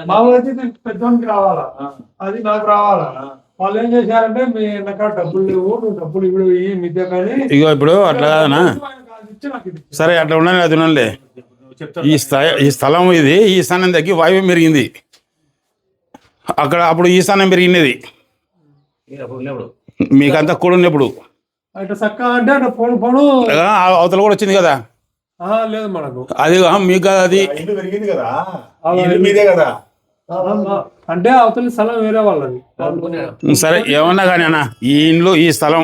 మామూలు అయితే పెద్దోనికి రావాలా, అది నాకు రావాలా. వాళ్ళు ఏం చేశారంటే మీ వెనక డబ్బులు లేవు, నువ్వు డబ్బులు ఇప్పుడు ఈ మిద్య కానీ ఇగో ఇప్పుడు అట్లా కాదనా. సరే అట్లా ఉండాలి, అది ఉండాలి. ఈ స్థలం ఇది, ఈ స్థానం తగ్గి వాయువ్యం పెరిగింది. అక్కడ అప్పుడు ఈ స్థానం పెరిగినది మీకంతా కూడా ఉన్నప్పుడు. అటు చక్క అంటే అటు పోను పోను అవతల కూడా వచ్చింది కదా. లేదు మనకు అది మీకు కదా, అది పెరిగింది కదా, మీదే కదా. అంటే అవతల స్థలం వేరే వాళ్ళది. సరే ఏమన్నా కానీ అన్న, ఈ ఇండ్లు ఈ స్థలం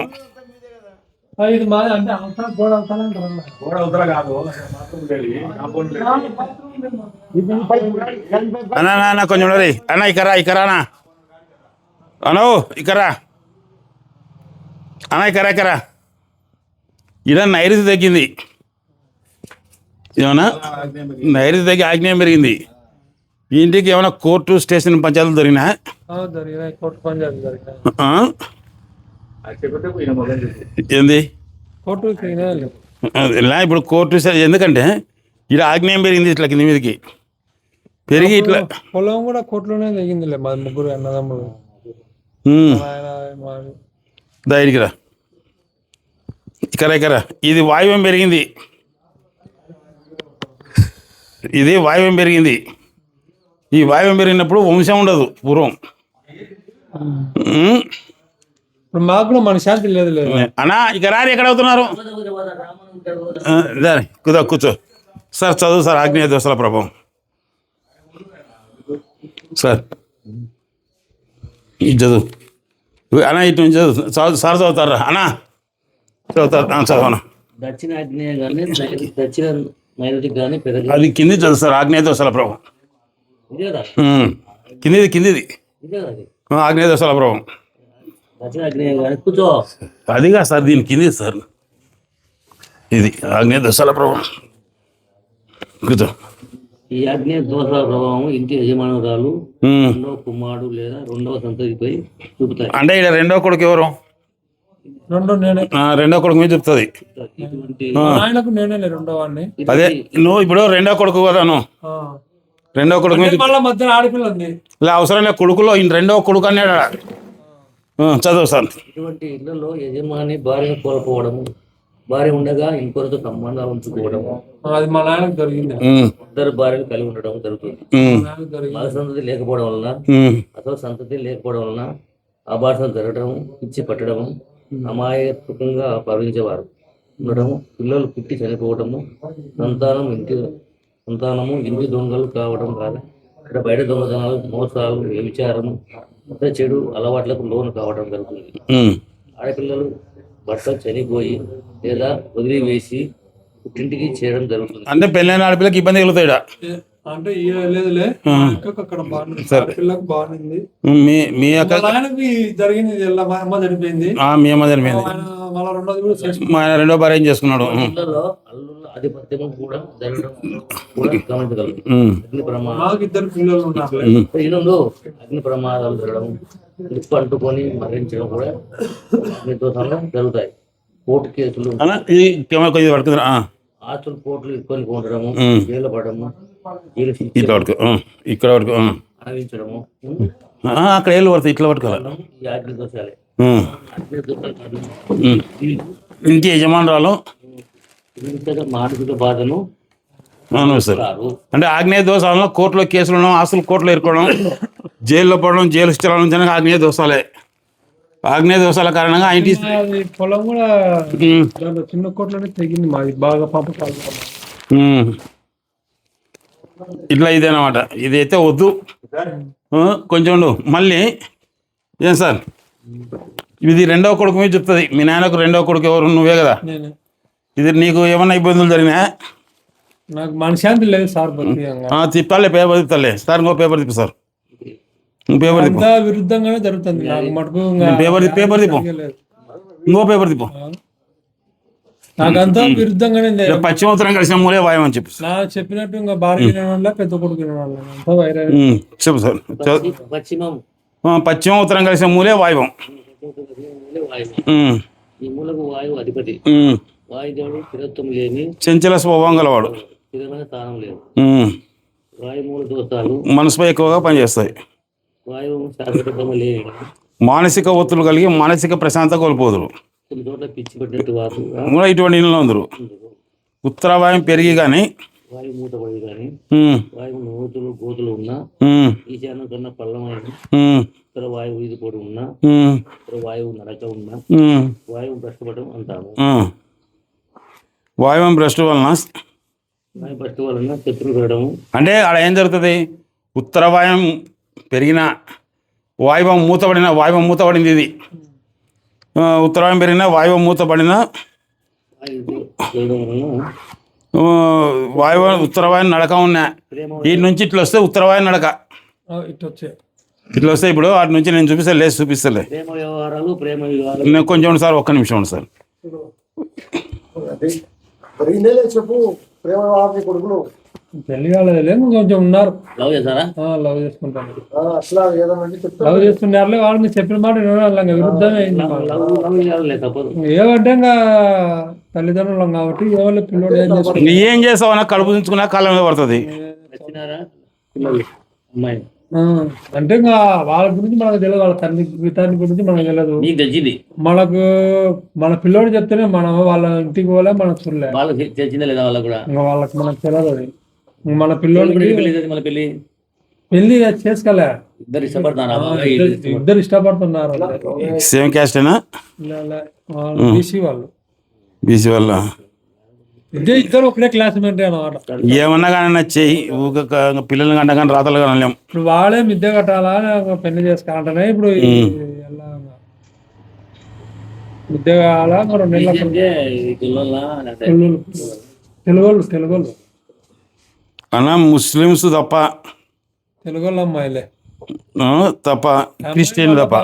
ఇది మాది. అంటే అవతల గోడ అవతల గోడ అవతల కాదు, అన్న కొంచెం ఉండాలి అన్న. ఇక్కరా అన్న, అనో ఇక్కరా అన్న, ఇక్కరా ఇలా నైరుతి తగ్గింది. ఏమన్నా నైరుతి తగ్గి ఆగ్నేయం పెరిగింది. ఈ ఇంటికి ఏమైనా కోర్టు స్టేషన్ పంచాయతీలు జరిగినా? ఏంది ఇలా ఇప్పుడు కోర్టు ఎందుకంటే ఇలా ఆగ్నేయం పెరిగింది, ఇట్లా కింద మీదకి పెరిగి ఇట్లా పొలం కూడా కోర్టులోనే తగ్గిందిలే. మా ముగ్గురు అన్నదమ్ములు దానికి రా. ఇక్కడ ఇది వాయువ్యం పెరిగింది, ఇది వాయువ్యం పెరిగింది. ఈ వాయువ్యం పెరిగినప్పుడు వంశం ఉండదు పూర్వం. మాకు కూడా మన శాంతి లేదు లేదు అన్నా. ఇక రారు, ఎక్కడ అవుతున్నారు కూర్చో సార్. చదువు సార్, ఆగ్నేయ దోషాల ప్రభావం సార్. ఇది చదువు అన్నా, ఇటు నుంచి చదువు సార్. చదువుతారా అన్నా? చదువుతారు, చదవను. దక్షిణ ఆగ్నేయ కానీ దక్షిణ నైరుతికి కానీ అది కింది చదువు సార్, ఆగ్నేయ దోషాల ప్రభావం. కిందిది ఆగ్నేయ దోషాల ప్రభావం. దక్షిణ ఆగ్నేయ కానీ కూర్చో. అదిగా సార్, దీని కింది సార్, ఇది ఆగ్నేయ దోషాల ప్రభావం. కూర్చో. ఈ ఆగ్నేయ దోషాల ప్రభావం ఇంటి యజమానురాలు రెండవ కుమారుడు లేదా రెండవ సంతతిపై చూపుతాయి. అంటే ఇక్కడ రెండో కొడుకు ఎవరు? రెండో కొడుకు మీద చెప్తుంది. అదే నువ్వు ఇప్పుడు రెండో కొడుకు కదా, నువ్వు రెండో కొడుకు మీద అవసరం లేదు. కొడుకులో రెండో కొడుకు అన్నాడు. చదువు సార్. ఇటువంటి ఇళ్లలో యజమాని భార్యను కోల్పోవడము, భార్య ఉండగా ఇంకొకరితో సంబంధాలు ఉంచుకోవడము, అది మా నాయనకు జరిగింది. ఇద్దరు భార్యలు కలిగి ఉండడం జరుగుతుంది. మగ సంతతి లేకపోవడం వలన, అసలు సంతతి లేకపోవడం వలన అబార్షణలు జరగడం, పిచ్చి పట్టడము, అమాయకంగా భావించేవారు ఉండటము, పిల్లలు పుట్టి చనిపోవడము, సంతానము ఇంటి దొంగలు కావడం కాదు, ఇక్కడ బయట దొంగతనాలు, మోసాలు, వ్యభిచారము, చెడు అలవాట్లకు లోను కావడం జరుగుతుంది. ఆడపిల్లలు భర్త చనిపోయి లేదా వదిలివేసి పుట్టింటికి చేయడం జరుగుతుంది. అంటే పెళ్ళైన ఆడపిల్లకి ఇబ్బంది కలుగుతాయి. అంటే లేదులే, అక్కడ బాగుంది. మీ అక్క జరిగింది, అమ్మ చనిపోయింది. మీ అమ్మ చనిపోయింది, ఆయన రెండో భార్య ఏం చేసుకున్నాడు. ఆధిపత్యం కూడా జరగడం కూడా గమనించగలరు. అగ్ని ప్రమాదాలు జరగడం, నిప్పు అంటుకొని మరణించడం కూడా నిర్దోషంగా జరుగుతాయి. కోర్టు కేసులు, ఆస్తులు కోర్టులు ఇరుకొని ఉండడము, జైలు పడము, ఇక్కడ వరకు ఆవించడము, అక్కడ ఏళ్ళు పడుతుంది, ఇట్లా పట్టుకోవాలి. ఈ ఆజ్ఞ దోషాలే. ఇంటి యజమానురాలు మానసిక బాధను సార్. అంటే ఆగ్నేయ దోషాలలో కోర్టులో కేసులు ఉండడం, ఆస్తులు కోర్టులో ఇరుకోవడం, జైల్లో పడడం, జైలు స్థిరాలు ఉంచడానికి ఆగ్నేయ దోషాలే. ఆగ్నేయ దోషాల కారణంగా ఇంటి పొలం కూడా చిన్న కోట్లోనే తెగింది మాది, బాగా పంపకాలు. ఇట్లా ఇదేనమాట. ఇదైతే వద్దు, కొంచెం మళ్ళీ. ఏం సార్, ఇది రెండవ కొడుకు మీద చెప్తుంది. మీ నాయనకు రెండవ కొడుకు ఎవరు? నువ్వే కదా. ఇది నీకు ఏమన్నా ఇబ్బందులు జరిగినా? నాకు మనశ్శాంతి లేదు సార్. తిప్పాలే, పేపర్ తిప్పాలే సార్. ఇంకో పేపర్ తిప్పు సార్, పేపర్ తిప్పు. విరుద్ధంగానే జరుగుతుంది మటుకు. పేపర్ తిప్పు, ఇంకో పేపర్ తిప్పు. నాకంతా విరుద్ధంగానే. పశ్చిమ ఉత్తరం కలిసిన మూలే వాయం అని చెప్పు. చెప్పినట్టు ఇంకా భార్య వాళ్ళ పెద్ద కొడుకు చెప్పు సార్. పశ్చిమ ఉత్తరం కలిసిన మూలే వాయువం. ఈ మూలకు వాయువు అధిపతి. వాయుదేవుడు స్థిరత్వం లేని చంచల స్వభావం గలవాడు. స్థిరమైన స్థానం లేదు. వాయుమూల దోషాలు మనసుపై ఎక్కువగా పనిచేస్తాయి. వాయువు శాశ్వతంగా లేని మానసిక ఒత్తులు కలిగి మానసిక ప్రశాంతత కోల్పోదురు. కొన్ని చోట్ల పిచ్చి పట్టినట్టు వారు కూడా ఇటువంటి ఇంట్లో ఉందరు. ఉత్తర వాయువు పెరిగి కానీ వాయువు మూతపడి కానీ వాయువు నూతులు గోతులు ఉన్నా ఈశాన్యం కన్నా పల్లమైన ఉత్తర వాయువు ఇది కూడా ఉన్నా ఉత్తర వాయువు నడక ఉన్నా వాయువు భ్రష్టపడడం అంటాము. వాయువు భ్రష్టు వలన వాయు భ్రష్ట వలన శత్రువు పెరగడం అంటే అక్కడ ఏం జరుగుతుంది? ఉత్తర వాయువు పెరిగిన వాయువు మూతపడింది. ఇది ఉత్తర వాయువు పెరిగిన వాయువు మూతపడిన వాయువు ఉత్తర వాయువు నడక ఉన్నా వీటి నుంచి ఇట్లా వస్తే ఉత్తర వాయువు నడక ఇట్లా వస్తే ఇప్పుడు వాటి నుంచి నేను చూపిస్తలే ప్రేమ వ్యవహారాలు నేను కొంచెం సార్ ఒక్క నిమిషం ఉండు సార్. చెప్పు ప్రేమ వ్యవహారం కొడుకులు పెళ్లి కాలేదు కొంచెం ఉన్నారు. లవ్ చేస్తారా? లవ్ చేసుకుంటాను. అట్లా ఏదన్నా లవ్ చేస్తున్నారు. వాళ్ళని చెప్పిన మాట విరుద్ధమే తప్పదు. ఏమంటే ఇంకా తల్లిదండ్రులం కాబట్టి ఎవరు పిల్లడు ఏం చేస్తారు? ఏం చేస్తావు అన్న కడుపు దించుకున్నా కాళ్ళ మీద పడుతుంది. నచ్చినారా పిల్లలు అమ్మాయి అంటే ఇంకా వాళ్ళ గురించి మనకు తెలియదు, వాళ్ళ తండ్రి గురించి మనకు తెలియదు. నీకు తెచ్చింది మనకు మన పిల్లోడు చెప్తేనే మనం వాళ్ళ ఇంటికి పోలే మనం చూడలే. వాళ్ళకి తెచ్చిందా లేదా వాళ్ళకు కూడా? ఇంకా వాళ్ళకి మనకు తెలియదు. అది మన పిల్లోడికి మన పెళ్లి పెళ్లి చేసుకోలే. ఇద్దరు ఇష్టపడతారా? ఇద్దరు ఇష్టపడుతున్నారు. సేమ్ క్యాస్టేనా? బీసీ వాళ్ళ ఇద్దరు ఒకటే క్లాస్మేట్ అన్నమాట. ఏమన్నా కానీ నచ్చేయి పిల్లలు గంట కానీ రాతలు కానీ ఇప్పుడు వాళ్ళే మిద్దె కట్టాలా పెళ్లి చేసుకోవాలంటే ఇప్పుడు మిద్దె కావాలా 2 నెలల తెలుగు అన్నా ముస్లిమ్స్ తప్ప తెలుగు అమ్మాయిలే తప్ప క్రిస్టియన్ తప్ప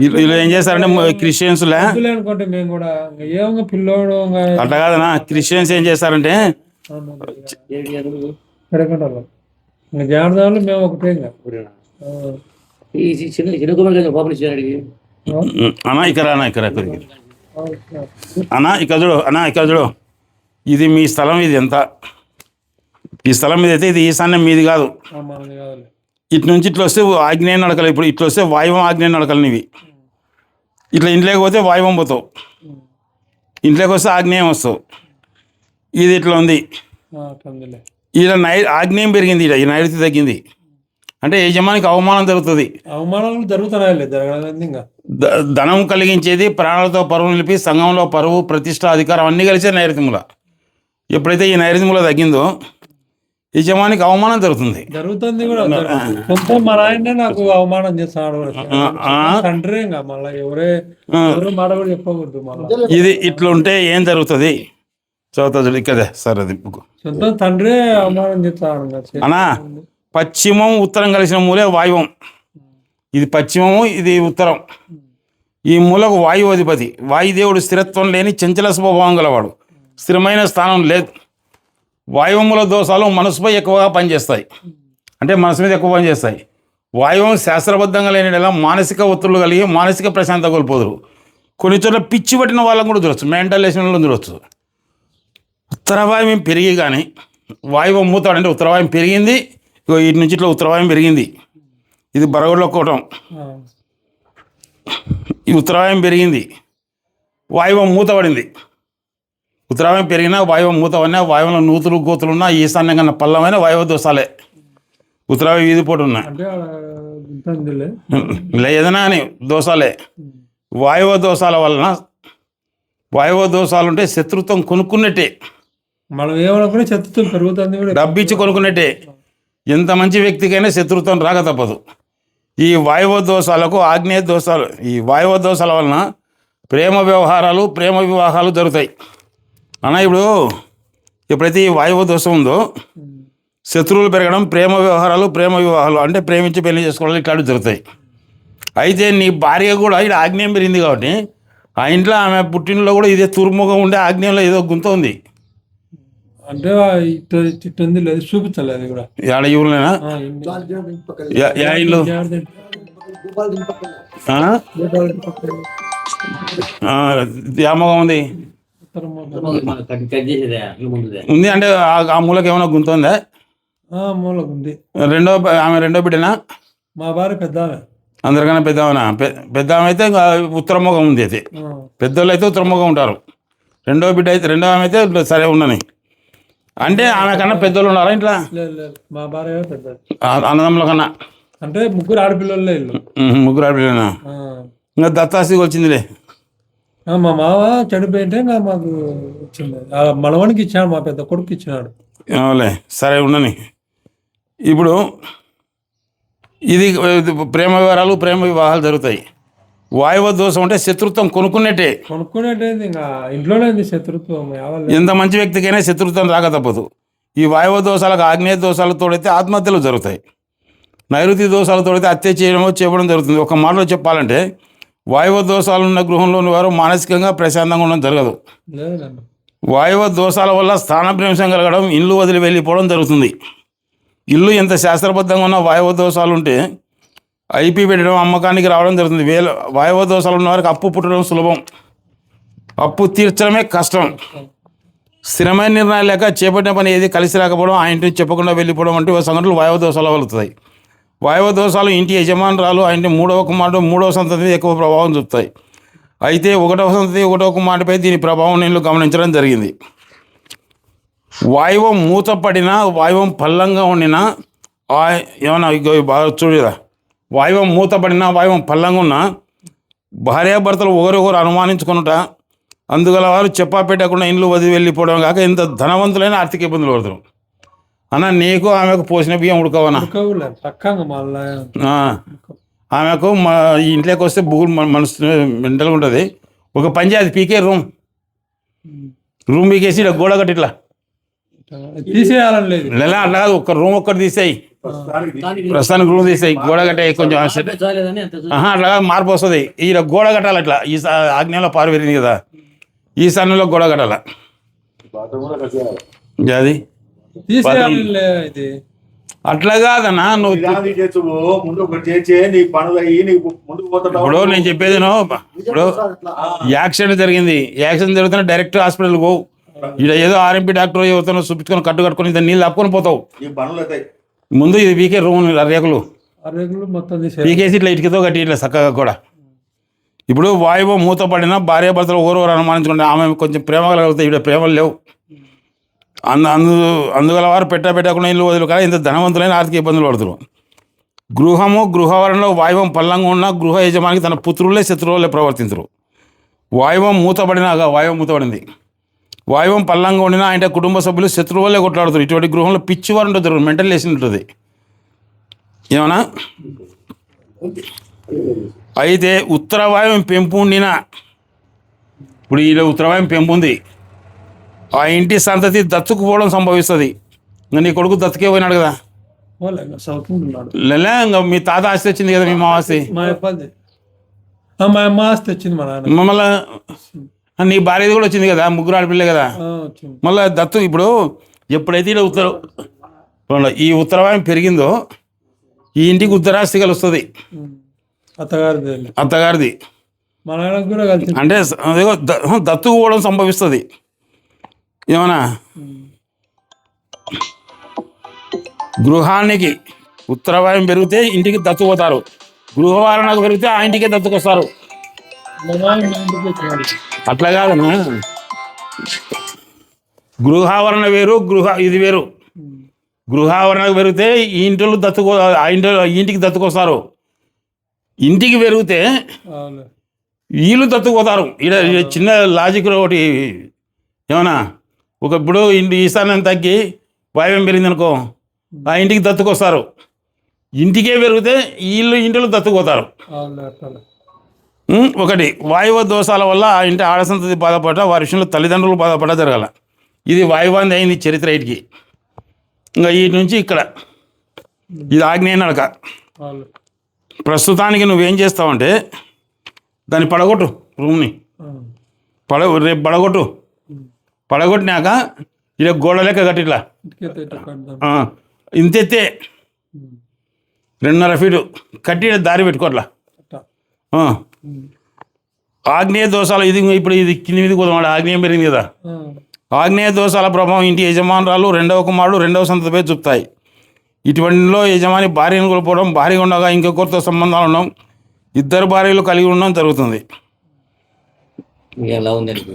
వీళ్ళు ఏం చేస్తారంటే క్రిస్టియన్స్ అనుకుంటే మేము కూడా ఏమో పిల్లోడు అట్లా కాదనా. క్రిస్టియన్స్ ఏం చేస్తారంటే జాగ్రత్తలు మేము ఒకటే అన్నా ఇక్కడ ఇక్కడ చూడు ఇది మీ స్థలం. ఇది ఎంత ఈ స్థలం మీద అయితే ఇది ఈశాన్యం మీది కాదు. ఇటు నుంచి ఇట్లా వస్తే ఆగ్నేయ నడకలు. ఇప్పుడు ఇట్లా వస్తే వాయువం ఆగ్నేయ నడకలు ఇవి. ఇట్లా ఇంట్లోకి పోతే వాయువం పోతావు, ఇంట్లోకి వస్తే ఆగ్నేయం వస్తావు. ఇది ఇట్లా ఉంది. ఇలా ఆగ్నేయం పెరిగింది, ఈ నైరుతి తగ్గింది అంటే యజమానికి అవమానం జరుగుతుంది. అవమానాలు జరుగుతున్నాయి. ధనం కలిగించేది, ప్రాణాలతో పరువు నిలిపి సంఘంలో పరువు ప్రతిష్ట అధికారం అన్నీ కలిసే నైరుతిముల. ఎప్పుడైతే ఈ నైరుతిముల తగ్గిందో యజమానికి అవమానం జరుగుతుంది. కూడా మా నాయనే నాకు అవమానం చేస్తాడు. తండ్రి ఇంకా మళ్ళీ ఎవరు మాట కూడా చెప్పకూడదు. ఇది ఇట్లా ఉంటే ఏం జరుగుతుంది చదువుతుంది ఇక్కడ సార్. అది సొంతం తండ్రి అవమానం చేస్తాడు అన్నా. పశ్చిమం ఉత్తరం కలిసిన మూలే వాయువం. ఇది పశ్చిమము, ఇది ఉత్తరం. ఈ మూలకు వాయువు అధిపతి. వాయుదేవుడు స్థిరత్వం లేని చంచల స్వభావం గలవాడు. స్థిరమైన స్థానం లేదు. వాయువుల దోషాలు మనసుపై ఎక్కువగా పనిచేస్తాయి, అంటే మనసు మీద ఎక్కువ పనిచేస్తాయి. వాయువం శాస్త్రబద్ధంగా లేని మానసిక ఒత్తిళ్లు కలిగి మానసిక ప్రశాంతత కోల్పోదురు. కొన్ని చోట్ల పిచ్చి పట్టిన వాళ్ళని కూడా చూడవచ్చు, మెంటల్ లేషన్ చూడవచ్చు. ఉత్తర వాయువు పెరిగి కానీ వాయువు మూతాడంటే ఉత్తర వాయువు పెరిగింది, ఇటు నుంచి ఇట్లా ఉత్తర వాయువు పెరిగింది. ఇది బరగొడ్ల కూటం. ఈ ఉత్తర వాయువు పెరిగింది, వాయువు మూతపడింది. ఉత్తరావాయం పెరిగినా వాయువు మూతవన్నా, వాయువులో నూతులు గోతులు ఉన్నా, ఈశాన్యం కన్నా పల్లమైన వాయువు దోషాలే. ఉత్తరావాయు వీధిపోటు ఉన్నా ఏదైనా అని దోషాలే. వాయువ దోషాల వలన వాయువ దోషాలు ఉంటే శత్రుత్వం కొనుక్కున్నట్టే. మనం ఏమనుకునే శత్రుత్వం పెరుగుతుంది, డబ్బిచ్చి కొనుక్కున్నట్టే. ఎంత మంచి వ్యక్తికైనా శత్రుత్వం రాక తప్పదు. ఈ వాయువ దోషాలకు ఆగ్నేయ దోషాలు, ఈ వాయువ దోషాల వలన ప్రేమ వ్యవహారాలు, ప్రేమ వివాహాలు జరుగుతాయి అన్న. ఇప్పుడు ఎప్పుడైతే ఈ వాయువ దోషం ఉందో శత్రువులు పెరగడం, ప్రేమ వ్యవహారాలు, ప్రేమ వివాహాలు అంటే ప్రేమించి పెళ్లి చేసుకోవడం ఇట్లాంటివి జరుగుతాయి. అయితే నీ భార్య కూడా ఇక్కడ ఆగ్నేయం పెరిగింది కాబట్టి ఆ ఇంట్లో ఆమె పుట్టినలో కూడా ఇదే తూర్ముఖం ఉండే ఆగ్నేయంలో ఏదో గుంత ఉంది. అంటే ఇట్టుంది లేదు చూపించలేదు కూడా ఏడ ఊర్లేనా ఇల్లు యామగా ఉంది ఉంది అంటే ఆ మూలకి ఏమైనా గుంత ఉందా? మూలకు ఉంది. ఆమె రెండో బిడ్డనా? మా భార్య పెద్ద ఆమె. అందరికన్నా పెద్ద ఆమెనా? పెద్ద ఆమె అయితే ఇంకా ఉత్తరముఖం ఉంది. అయితే పెద్దోళ్ళు అయితే ఉత్తరముఖం ఉంటారు. రెండో ఆమె అయితే సరే ఉండని అంటే ఆమె కన్నా పెద్దోళ్ళు ఉన్నారా ఇంట్లో? లేదు, మా భార్య పెద్దది. అన్నదమ్ముల కన్నా అంటే ముగ్గురు ఆడపిల్లలే ఇల్లు. ముగ్గురు ఆడపిల్లనా? ఇంకా దత్తాస్తి వచ్చిందిలే. మా మామ చనిపోయింటే ఇంకా మాకు ఇచ్చింది. మనవానికి ఇచ్చాడు, మా పెద్ద కొడుకు ఇచ్చినాడు. సరే ఉండని. ఇప్పుడు ఇది ప్రేమ వివరాలు, ప్రేమ వివాహాలు జరుగుతాయి. వాయువ దోషం అంటే శత్రుత్వం కొనుక్కునేటే ఇంకా ఇంట్లోనే శత్రుత్వం. ఎంత మంచి వ్యక్తికైనా శత్రుత్వం రాక తప్పదు. ఈ వాయువ దోషాలకు ఆగ్నేయ దోషాలతోడైతే ఆత్మహత్యలు జరుగుతాయి. నైరుతి దోషాలతోడైతే హత్య చేయడం జరుగుతుంది. ఒక మాటలో చెప్పాలంటే వాయువ దోషాలు ఉన్న గృహంలోని వారు మానసికంగా ప్రశాంతంగా ఉండడం జరగదు. వాయువ దోషాల వల్ల స్థానభ్రంశం కలగడం, ఇల్లు వదిలి వెళ్ళిపోవడం జరుగుతుంది. ఇల్లు ఎంత శాస్త్రబద్ధంగా ఉన్న వాయువ దోషాలు ఉంటే ఐపీ పెట్టడం, అమ్మకానికి రావడం జరుగుతుంది. వాయువ దోషాలు ఉన్న వారికి అప్పు పుట్టడం సులభం, అప్పు తీర్చడమే కష్టం. స్థిరమైన నిర్ణయాలు లేక చేపట్టిన పని ఏది కలిసి రాకపోవడం, ఆ ఇంటిని చెప్పకుండా వెళ్ళిపోవడం వంటి సంఘటనలు వాయువ దోషాలు వలుతాయి. వాయువ దోషాలు ఇంటి యజమానురాలు, ఆ ఇంటి మూడవ కుమారుడు, మూడవ సంతతి మీద ఎక్కువ ప్రభావం చూపుతాయి. అయితే ఒకటవ సంతతి, ఒకటవ కుమారుడిపై దీని ప్రభావం నేను గమనించడం జరిగింది. వాయువం మూతపడినా, వాయువం పల్లంగా ఉండినా, ఏమన్నా బాగా చూడదా, వాయువం మూతపడినా, వాయువం పల్లంగా ఉన్నా భార్యాభర్తలు ఒకరొకరు అనుమానించుకున్నట, అందుగల వారు చెప్పా పెట్టకుండా ఇండ్లు వదిలి వెళ్ళిపోవడం కాక ఎంత ధనవంతులైన ఆర్థిక ఇబ్బందులు పడతారు. అన్న నీకు ఆమెకు పోసిన బియ్యం ఉడకవనా? ఆమెకు మా ఇంట్లోకి వస్తే బూగులు మనసు మెంటల్గా ఉంటుంది. ఒక పంచాయతీ పీకే రూమ్ పీకేసి ఇలా గోడ కట్టి ఇట్లా తీసేయాలని లేదు. అట్లా కాదు, ఒక రూమ్ ఒక్కటి తీసేయి, ప్రస్తుతానికి రూమ్ తీసేయి, గోడ కట్టాయి కొంచెం. అట్లా మార్పు వస్తుంది. ఇలా గోడ కట్టాలి. అట్లా ఈ ఆగ్నేయంలో పారు పెరిగింది కదా, ఈ సన్నులో గోడ కట్టాల. అది అట్లా కాదన్నా, నువ్వు ఇప్పుడు నేను చెప్పేది ఇప్పుడు యాక్సిడెంట్ జరిగింది. యాక్సిడెంట్ జరుగుతున్నా డైరెక్ట్ హాస్పిటల్కి పోవు. ఇక్కడ ఏదో ఆర్ఎంపీ డాక్టర్ ఎవరితో చూపించుకొని కట్టు కట్టుకొని నీళ్ళు తప్పుకొని పోతావు. ముందు ఇది వీకే రూమ్ రేకులు పీకేసి ఇట్లా ఇటుకతో కట్టి ఇట్లా చక్కగా కూడా. ఇప్పుడు వాయువు మూతపడిన భార్యాభర్తలు ఒకరు అనుమానించుకుంటే ఆమె కొంచెం ప్రేమ కలుగుతాయి. ఇక్కడ ప్రేమలు లేవు. అందుగల వారు పెట్టకుండా ఇల్లు వదులు కదా ఇంత ధనవంతులైన ఆర్థిక ఇబ్బందులు పడుతున్నారు. గృహవరణలో వాయువం పల్లంగా ఉన్న గృహ యజమానికి తన పుత్రులే శత్రువులే ప్రవర్తించరు. వాయువం మూతపడింది, వాయువం పల్లంగా ఉండినా ఆయన కుటుంబ సభ్యులు శత్రువులే కొట్లాడుతారు. ఇటువంటి గృహంలో పిచ్చివారు ఉంటుంది, మెంటల్ లేసి ఉంటుంది. ఏమన్నా అయితే ఉత్తర వాయువం పెంపు ఉండినా, ఇప్పుడు ఇలా ఉత్తర వాయువం పెంపు ఉంది, ఆ ఇంటి సంతతి దత్తుకుపోవడం సంభవిస్తుంది. ఇంకా నీ కొడుకు దత్తుకే పోయినాడు కదా, లేదా ఇంకా మీ తాత ఆస్తి వచ్చింది కదా, మీ మా ఆస్తి, మా అమ్మ ఆస్తి వచ్చింది, మళ్ళీ నీ భార్యది కూడా వచ్చింది కదా, ముగ్గురు ఆడపిల్లే కదా. మళ్ళీ దత్తు ఇప్పుడు ఎప్పుడైతే ఇలా ఈ ఉత్తరవాయం పెరిగిందో ఈ ఇంటికి ఉత్తరాస్తి కలుస్తుంది, అత్తగారిది. అంటే దత్తుకు పోవడం సంభవిస్తుంది. ఏమన్నా గృహానికి ఉత్తరవాయం పెరిగితే ఇంటికి దత్తుకుపోతారు, గృహవారణకు పెరిగితే ఆ ఇంటికే దత్తుకొస్తారు. అట్లా కాదన్నా, గృహావరణ వేరు, ఇది వేరు. గృహావరణకు పెరిగితే ఈ ఇంటిలో ఇంటికి దత్తుకొస్తారు. ఇంటికి పెరిగితే వీళ్ళు దత్తుకుపోతారు. ఇక్కడ చిన్న లాజిక్ ఒకటి, ఏమన్నా ఇప్పుడు ఈశాన్యం తగ్గి వాయువ్యం పెరిగింది అనుకో, ఆ ఇంటికి దత్తుకొస్తారు. ఇంటికే పెరిగితే ఇంటిలో దత్తుకుపోతారు. ఒకటి వాయువ దోషాల వల్ల ఆ ఇంటి ఆడసంతతి బాధపడ్డా, వారి విషయంలో తల్లిదండ్రులు బాధపడ్డా జరగాల. ఇది వాయువాంది అయింది చరిత్ర ఇటుకి. ఇంకా వీటి నుంచి ఇక్కడ ఇది ఆగ్నేయ నడక. ప్రస్తుతానికి నువ్వేం చేస్తావంటే దాన్ని పడగొట్టు, రూమ్ని రేపు పడగొట్టినాక ఇలా గోడ లెక్క కట్టి ఇట్లా ఇంతెత్తే 2.5 ఫీటు కట్టి దారి పెట్టుకోట్లా. ఆగ్నేయ దోషాలు ఇప్పుడు ఇది కింది మీదకి పోదాం, ఆగ్నేయం పెరిగింది కదా. ఆగ్నేయ దోషాల ప్రభావం ఇంటి యజమానురాలు, రెండవ కుమారుడు, రెండవ సంతతిపై చూపుతాయి. ఇటువంటిలో యజమాని భార్యను కోల్పోవడం, భార్య ఉండగా ఇంకొకరితో సంబంధాలు ఉండడం, ఇద్దరు భార్యలు కలిగి ఉండడం జరుగుతుంది. మీకు ఎలా ఉంది నీకు?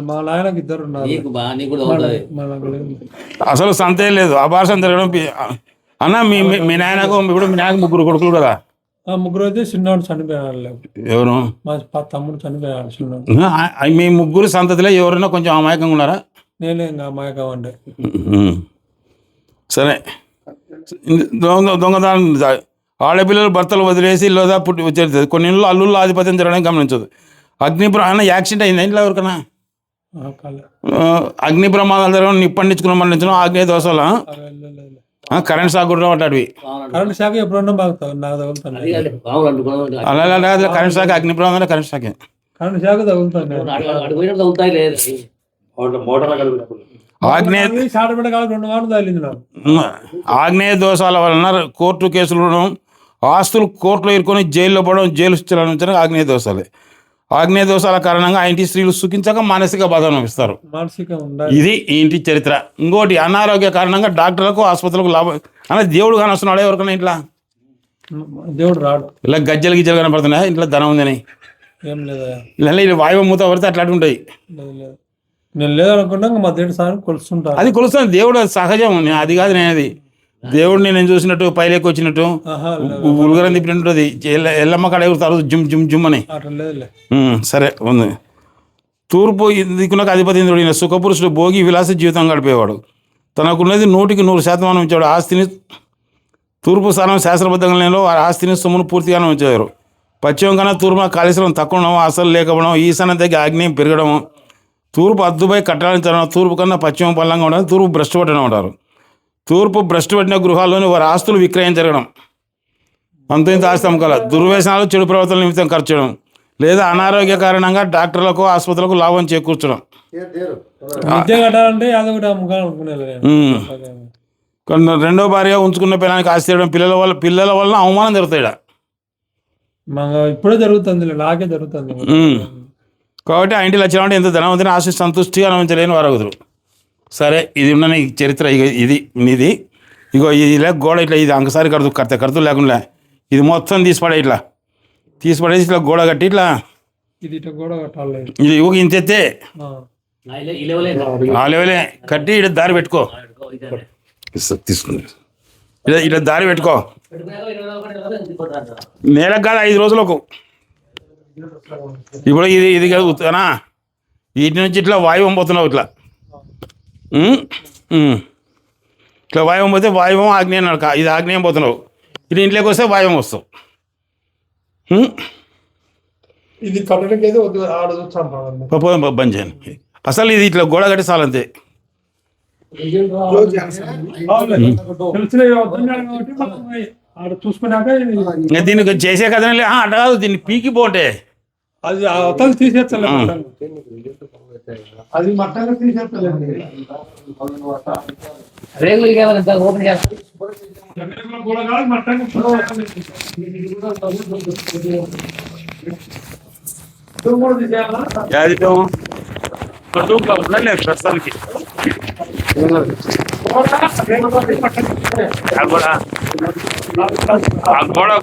మా నాయనకి ఇద్దరు ఉన్నారు. నీకు బాగా నీకు కూడా అవుతుంది. మనకు లేదు. అసలు సంతే లేదు, అబార్షన్ జరగడం. అన్న మీ నాయనకు ఇప్పుడు మీ నాయనకు 3 కొడుకులు కదా? ముగ్గురు అయితే చిన్నవాడు చనిపోయాడు. ఎవరు? మా తమ్ముడు చనిపోయాడు చిన్నవాడు. మీ ముగ్గురు సంతతిలో ఎవరైనా కొంచెం అమాయకంగా ఉన్నారా? నేనే ఇంకా అమాయకం అంటే. సరే, దొంగతనం ఆడపిల్లలు భర్తలు వదిలేసి ఇల్లుదా పుట్టి వచ్చేది. కొన్ని ఇళ్ళు అల్లుల్లో ఆధిపత్యం జరగడం గమనించదు. అగ్ని యాక్సిడెంట్ అయిందా ఇంట్లో ఎవరికైనా? అగ్ని ప్రమాదాలు జరగడం, నిప్పండించుకున్న మరణించడం, ఆగ్నేయ దోషాల, కరెంట్ షాక్ కూడా అట్లాంటివి. కరెంట్ షాక్ ఎప్పుడన్నా నాకు తగులుతాను. అలా కరెంట్ షాక్, అగ్ని ప్రమాదం కరెంట్ షాకే. కరెంట్ షాక్ తగులుతాను. అవుతాయి లేదు ఆగ్నేయ షార్ట్ కాదు 2 వారాలు తగిలింది నాకు. ఆగ్నేయ దోషాల వలన కోర్టు కేసులు ఉండడం, ఆస్తులు కోర్టులో ఇరుకొని జైల్లో పడడం, జైలు శిక్షలు అనుభవించడం ఆగ్నేయ దోషాలే. ఆగ్నేయ దోషాల కారణంగా ఆ ఇంటి స్త్రీలు సుఖించక మానసిక బాధ అనుభవిస్తారు. ఇది ఈ ఇంటి చరిత్ర. ఇంకోటి, అనారోగ్య కారణంగా డాక్టర్లకు ఆసుపత్రులకు లాభం అనే దేవుడు కానొస్తున్నాడు ఎవరికైనా ఇంట్లో? దేవుడు రాడు. ఇలా గజ్జలు గిజ్జలు కనపడుతున్నాయి ఇంట్లో ధనం ఉందని. ఏం లేదా ఇలా వాయువు మూత పడితే అట్లాంటి ఉంటాయి. నేను లేదనుకున్నా మా దేవుడు సార్ కొలుస్తుంటా. అది కొలుస్తాను దేవుడు, అది సహజం. అది కాదు నేనేది. దేవుడిని నేను చూసినట్టు పైలేకి వచ్చినట్టు ఉల్గరం తిప్పినట్టు ఎల్లమ్మ కాడ ఎగురుతారు జుమ్ జుమ్ జుమ్ అని. సరే ఉంది. తూర్పు దిక్కునకు అధిపతి ఇంద్రుడు. ఈయన సుఖపురుషుడు, భోగి విలాస జీవితం గడిపేవాడు. తనకున్నది 100% ఉంచాడు. ఆస్తిని తూర్పు స్థానం శాస్త్రబద్ధంగా లేని వారి ఆస్తిని సొమ్మును పూర్తిగానే ఉంచారు. పశ్చిమం కన్నా తూర్పు కాళేశ్వరం తక్కువ ఉండడం, అసలు లేకపోవడం, ఈశాన్య దగ్గర ఆగ్నేయం పెరగడం, తూర్పు అద్దుపై కట్టాలని తూర్పు కన్నా పశ్చిమం పల్లంగా ఉండడం, తూర్పు భ్రష్టు పట్టడం ఉంటారు. తూర్పు భ్రష్టు పట్టిన గృహాల్లోని వారి ఆస్తులు విక్రయం జరగడం, అంత ఇంత ఆస్తి అమ్మకాల, దుర్వ్యసనాలు, చెడు ప్రవర్తన నిమిత్తం ఖర్చు చేయడం, లేదా అనారోగ్య కారణంగా డాక్టర్లకు ఆసుపత్రులకు లాభం చేకూర్చడం. రెండో భార్య ఉంచుకున్న పిల్లలకి ఆస్తి చేయడం, పిల్లల వల్ల అవమానం జరుగుతాయి. ఇప్పుడే జరుగుతుంది, నాకే జరుగుతుంది. కాబట్టి ఆ ఇంటి లక్షణం అంటే ఎంత ధనవంతుని ఆశ సంతృష్టిగా అనుభవించలేని వారగుదురు. సరే, ఇది ఉన్న నీ చరిత్ర. ఇది నీది. ఇగో ఇలా గోడ ఇట్లా ఇది అంకసారి కడుతూ లేకుండా ఇది మొత్తం తీసిపడే, ఇట్లా తీసిపడేసి ఇట్లా గోడ కట్టి ఇట్లా ఇది ఊగి ఇంత ఎత్తే ఆ లెవెలే కట్టి ఇట్లా దారి పెట్టుకో. తీసుకుని ఇట్లా దారి పెట్టుకో. నెలకు కాదు 5 రోజులకు. ఇప్పుడు ఇది కదుగుతానా, వీటి నుంచి ఇట్లా వాయువం పోతున్నావు. ఇట్లా ఇట్లా వాయువం పోతే వాయువం ఆగ్నేయం నడక. ఇది ఆగ్నేయం పోతున్నావు. ఇది ఇంట్లోకి వస్తే వాయువం వస్తావు. ఇది కట్టడానికి బంద్ చేయండి. అసలు ఇది ఇట్లా గోడ కట్టి చాలంతే. చూసుకున్నాక దీనికి చేసే కథనే అట్లా కాదు, దీన్ని పీకి పోటే అది అవతల తీసేస్తలే. అది మట్టంగా తీసేస్తలేదు. ప్రస్తుతానికి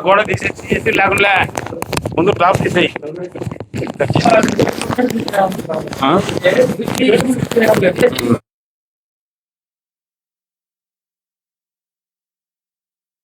గోడ తీసేసి లేకుండా ముందు టాప్ తీసేయి.